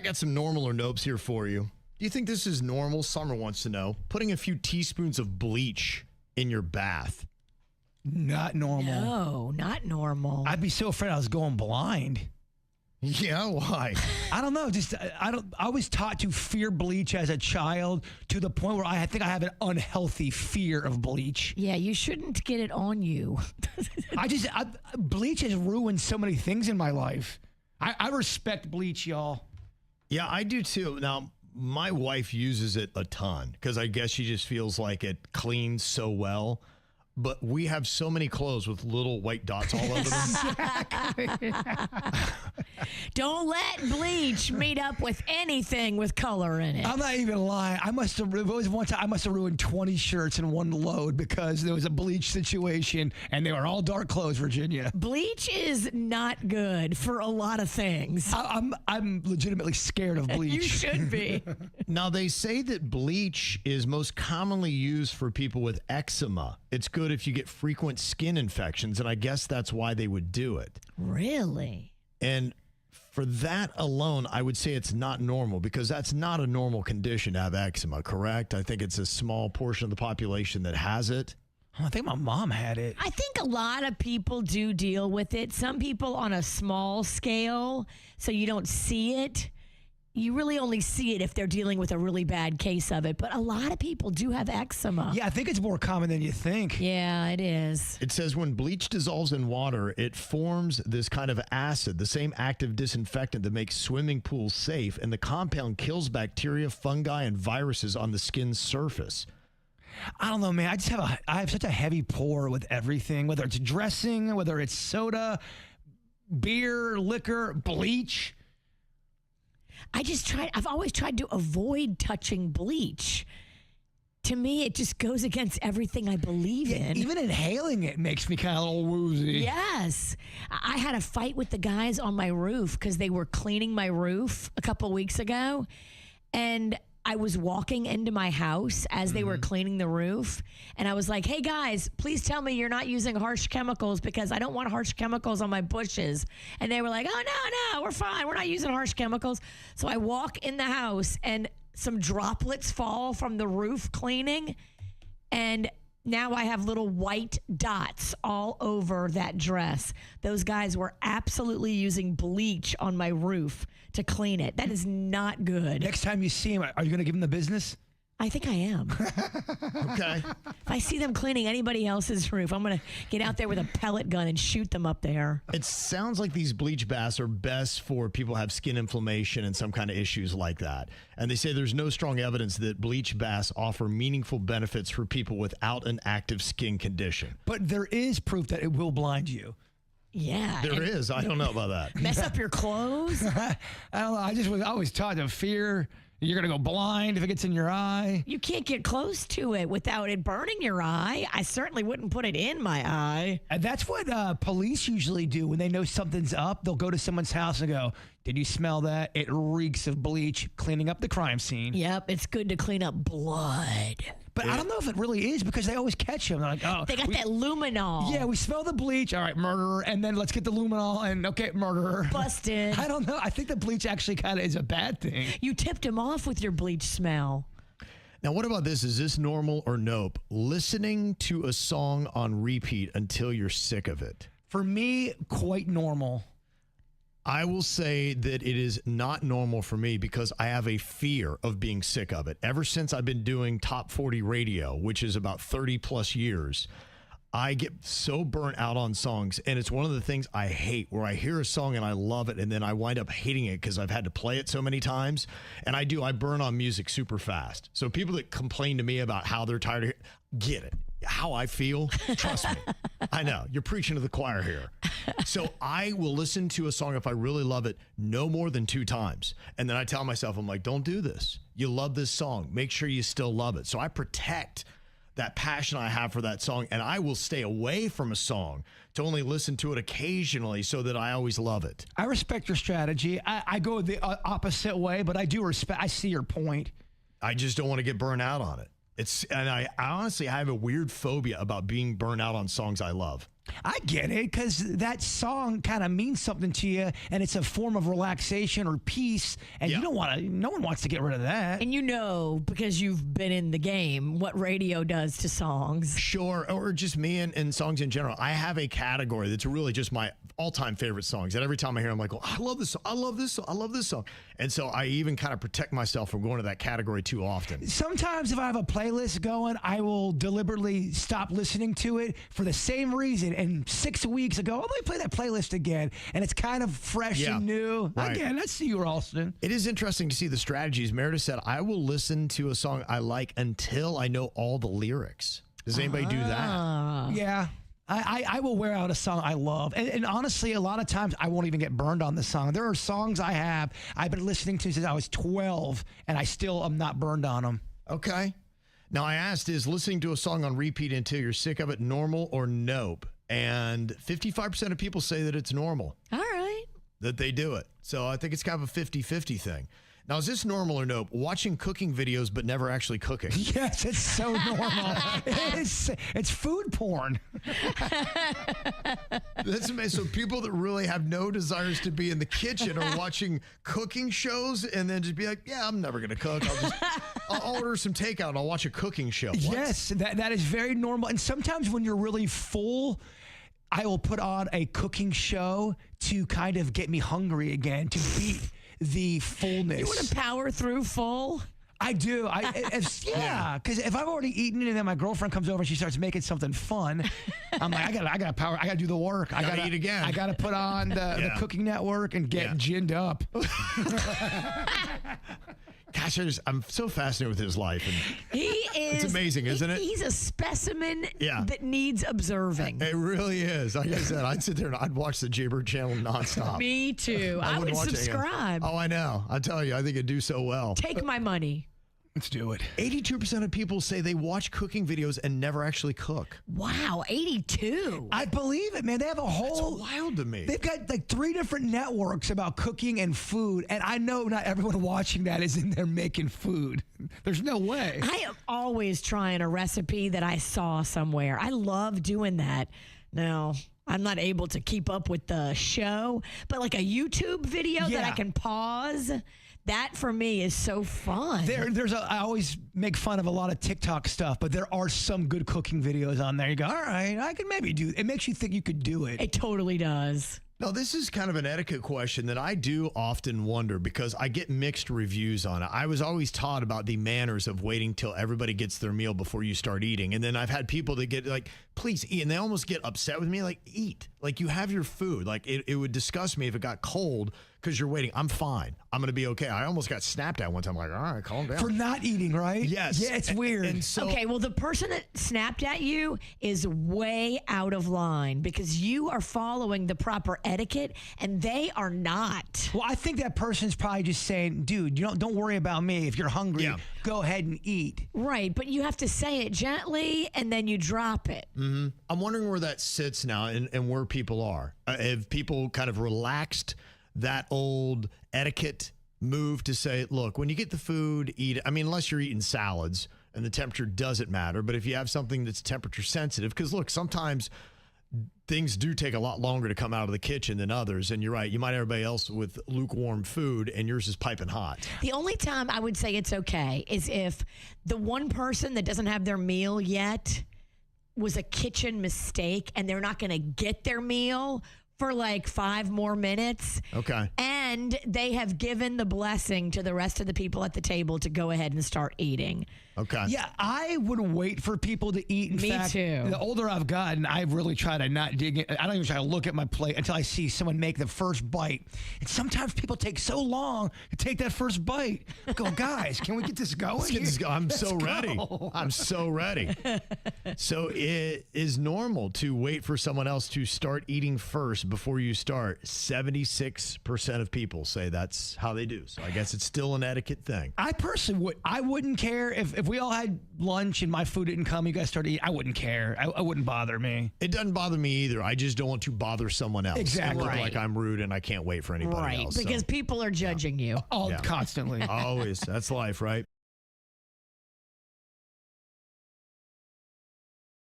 got some normal or nopes here for you. Do you think this is normal? Summer wants to know. Putting a few teaspoons of bleach in your bath. Not normal. No, not normal. I'd be so afraid I was going blind. Yeah, why? I don't know. I was taught to fear bleach as a child to the point where I think I have an unhealthy fear of bleach. Yeah, you shouldn't get it on you. Bleach has ruined so many things in my life. I respect bleach, y'all. Yeah, I do too. Now, my wife uses it a ton because I guess she just feels like it cleans so well. But we have so many clothes with little white dots all over them. Don't let bleach meet up with anything with color in it. I'm not even lying. I must have ruined 20 shirts in one load because there was a bleach situation and they were all dark clothes, Virginia. Bleach is not good for a lot of things. I'm legitimately scared of bleach. You should be. Now, they say that bleach is most commonly used for people with eczema. It's good if you get frequent skin infections, and I guess that's why they would do it. Really? And for that alone, I would say it's not normal because that's not a normal condition to have eczema, correct? I think it's a small portion of the population that has it. I think my mom had it. I think a lot of people do deal with it. Some people on a small scale, so you don't see it. You really only see it if they're dealing with a really bad case of it. But a lot of people do have eczema. Yeah, I think it's more common than you think. Yeah, it is. It says when bleach dissolves in water, it forms this kind of acid, the same active disinfectant that makes swimming pools safe, and the compound kills bacteria, fungi, and viruses on the skin's surface. I don't know, man. I have such a heavy pour with everything, whether it's dressing, whether it's soda, beer, liquor, bleach. I've always tried to avoid touching bleach. To me, it just goes against everything I believe in. Even inhaling it makes me kind of a little woozy. Yes. I had a fight with the guys on my roof because they were cleaning my roof a couple weeks ago. And I was walking into my house as they were cleaning the roof. And I was like, hey, guys, please tell me you're not using harsh chemicals because I don't want harsh chemicals on my bushes. And they were like, oh, no, we're fine. We're not using harsh chemicals. So I walk in the house and some droplets fall from the roof cleaning. And now I have little white dots all over that dress. Those guys were absolutely using bleach on my roof to clean it. That is not good. Next time you see him, are you going to give him the business? I think I am. Okay. If I see them cleaning anybody else's roof, I'm going to get out there with a pellet gun and shoot them up there. It sounds like these bleach baths are best for people who have skin inflammation and some kind of issues like that. And they say there's no strong evidence that bleach baths offer meaningful benefits for people without an active skin condition. But there is proof that it will blind you. Yeah. There is. I don't know about that. Mess up your clothes? I don't know. I always taught to fear you're going to go blind if it gets in your eye. You can't get close to it without it burning your eye. I certainly wouldn't put it in my eye. And that's what police usually do when they know something's up. They'll go to someone's house and go, did you smell that? It reeks of bleach, cleaning up the crime scene. Yep, it's good to clean up blood. But I don't know if it really is because they always catch him. They're like, oh, they got that luminol. Yeah, we smell the bleach. All right, murderer. And then let's get the luminol and okay, murderer. Busted. I don't know. I think the bleach actually kind of is a bad thing. You tipped him off with your bleach smell. Now, what about this? Is this normal or nope? Listening to a song on repeat until you're sick of it. For me, quite normal. I will say that it is not normal for me because I have a fear of being sick of it. Ever since I've been doing Top 40 radio, which is about 30 plus years, I get so burnt out on songs. And it's one of the things I hate, where I hear a song and I love it, and then I wind up hating it because I've had to play it so many times. And I burn on music super fast. So people that complain to me about how they're tired of it, get it. How I feel, trust me. I know, you're preaching to the choir here. So I will listen to a song if I really love it, no more than 2 times. And then I tell myself, I'm like, don't do this. You love this song. Make sure you still love it. So I protect that passion I have for that song, and I will stay away from a song to only listen to it occasionally so that I always love it. I respect your strategy. I go the opposite way, but I do respect. I see your point. I just don't want to get burned out on it. And I honestly have a weird phobia about being burned out on songs I love. I get it, because that song kind of means something to you, and it's a form of relaxation or peace, and you don't want to. No one wants to get rid of that. And you know, because you've been in the game, what radio does to songs. Sure, or just me and songs in general. I have a category that's really just my all-time favorite songs. And every time I hear them, I'm like, oh, I love this song. I love this song. I love this song. And so I even kind of protect myself from going to that category too often. Sometimes if I have a playlist going, I will deliberately stop listening to it for the same reason. And 6 weeks ago, let me play that playlist again. And it's kind of fresh and new. Right. Again, that's you, Ralston. It is interesting to see the strategies. Meredith said, I will listen to a song I like until I know all the lyrics. Does anybody do that? Yeah. I will wear out a song I love. And honestly, a lot of times I won't even get burned on the song. There are songs I've been listening to since I was 12, and I still am not burned on them. Okay. Now, I asked, is listening to a song on repeat until you're sick of it normal or nope? And 55% of people say that it's normal. All right. That they do it. So I think it's kind of a 50-50 thing. Now, is this normal or nope? Watching cooking videos but never actually cooking. Yes, it's so normal. It's food porn. That's amazing. So people that really have no desires to be in the kitchen are watching cooking shows and then just be like, yeah, I'm never going to cook. I'll order some takeout. I'll watch a cooking show. What? Yes, that is very normal. And sometimes when you're really full, I will put on a cooking show to kind of get me hungry again, to beat the fullness. You want to power through full? I do. Yeah, because if I've already eaten and then my girlfriend comes over and she starts making something fun, I'm like, I gotta power. I gotta do the work. I gotta eat again. I gotta put on the Cooking Network and get ginned up. Gosh, I'm so fascinated with his life. And He is. it's amazing, isn't it? He's a specimen that needs observing. It really is. Like I said, I'd sit there and I'd watch the Jaybird channel nonstop. Me too. I would subscribe. Oh, I know. I tell you, I think it'd do so well. Take my money. Let's do it. 82% of people say they watch cooking videos and never actually cook. Wow, 82. I believe it, man. They have a whole. That's wild to me. They've got like 3 different networks about cooking and food, and I know not everyone watching that is in there making food. There's no way. I am always trying a recipe that I saw somewhere. I love doing that. Now, I'm not able to keep up with the show, but like a YouTube video that I can pause. That for me is so fun. I always make fun of a lot of TikTok stuff, but there are some good cooking videos on there. You go, all right, I could maybe do it. It makes you think you could do it. It totally does. Now, this is kind of an etiquette question that I do often wonder because I get mixed reviews on it. I was always taught about the manners of waiting till everybody gets their meal before you start eating. And then I've had people that get like, please eat. And they almost get upset with me, like, eat. Like, you have your food. Like, it would disgust me if it got cold because you're waiting. I'm fine. I'm going to be okay. I almost got snapped at one time. Like, all right, calm down. For not eating, right? Yes. Yeah, it's weird. And so, okay, well, the person that snapped at you is way out of line because you are following the proper etiquette and they are not. Well, I think that person's probably just saying, dude, don't worry about me. If you're hungry, go ahead and eat. Right, but you have to say it gently and then you drop it. Mm-hmm. I'm wondering where that sits now and where people are. Have people kind of relaxed that old etiquette move to say, look, when you get the food, eat it. I mean, unless you're eating salads and the temperature doesn't matter. But if you have something that's temperature sensitive, because look, sometimes things do take a lot longer to come out of the kitchen than others. And you're right. You might have everybody else with lukewarm food and yours is piping hot. The only time I would say it's okay is if the one person that doesn't have their meal yet was a kitchen mistake and they're not going to get their meal for like 5 more minutes. Okay. And they have given the blessing to the rest of the people at the table to go ahead and start eating. Okay. Yeah, I would wait for people to eat. In fact, too. The older I've gotten, I've really tried to not dig in. I don't even try to look at my plate until I see someone make the first bite. And sometimes people take so long to take that first bite. I go, guys, can we get this going? Let's get this going. I'm so ready. I'm so ready. So it is normal to wait for someone else to start eating first before you start. 76% of people say that's how they do. So I guess it's still an etiquette thing. I personally wouldn't care if we all had lunch and my food didn't come, you guys started eating. I wouldn't care. I wouldn't bother me. It doesn't bother me either. I just don't want to bother someone else. Exactly. And look like I'm rude and I can't wait for anybody else. Right, because people are judging you. Constantly. Always. That's life, right?